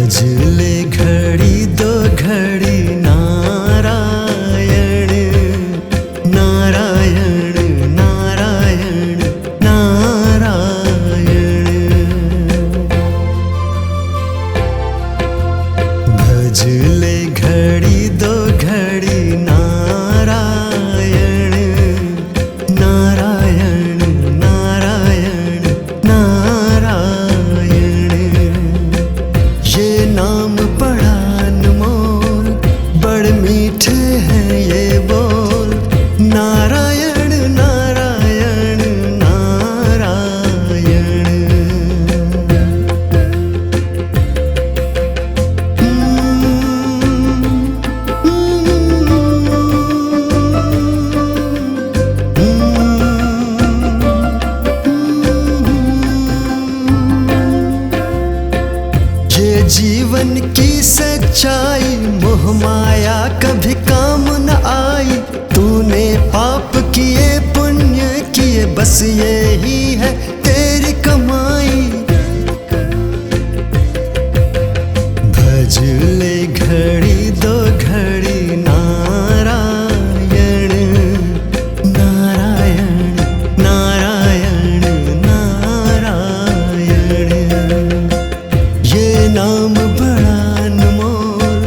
भजले घड़ी दो घड़ी नारायण नारायण नारायण नारायण। भजले घड़ी दो घड़ी नारायण नारायण नारायण नारायण। ये नाम बड़ा अनमोल बड़ मीठे हैं ये बोल, नारायण नारायण नारायण। ये जीवन की सच्चाई मोह माया कभी काम न आई। तूने पाप किए पुण्य किए बस यही है तेरी कमाई। भजले घड़ी दो घड़ी नारायण नारायण नारायण नारायण। ये नाम बड़ा अनमोल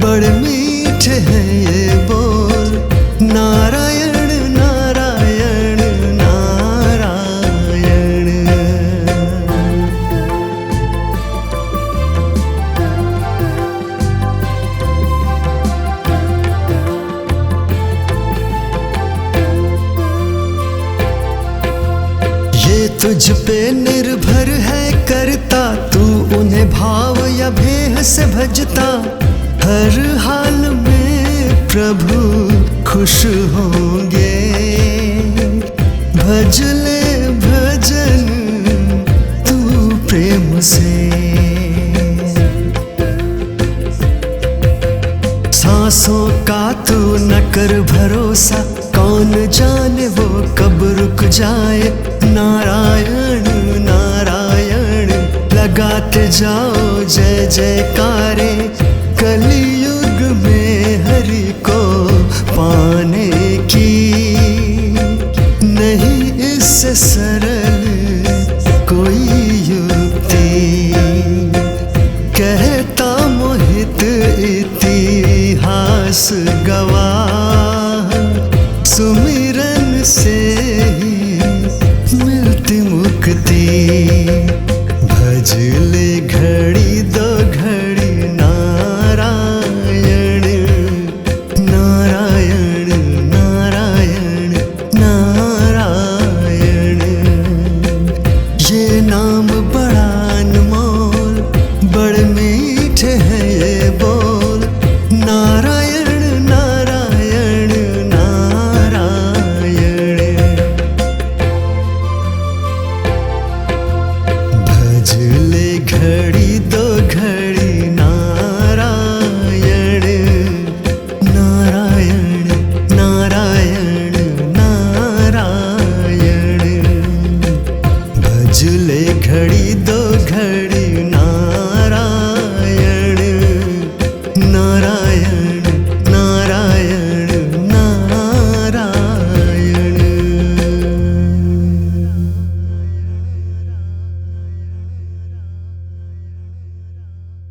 बड़ मीठे हैं ये बोल, नारायण नारायण नारायण। ये तुझ पे निर्भर है करता, तू उन्हें भाव या भेह से भजता। हर हाल में प्रभु खुश होंगे, भजले भजन तू प्रेम से। सांसों का तू न कर भरोसा, कौन जाने वो कब रुक जाए। नारायण नारायण लगाते जाओ जय जयकारे, कलियुग में हरि को पाने की नहीं इससे सरल कोई युक्ति। कहता मोहित इतिहास गवाह, सुमिरन से ही मिलती मुक्ति।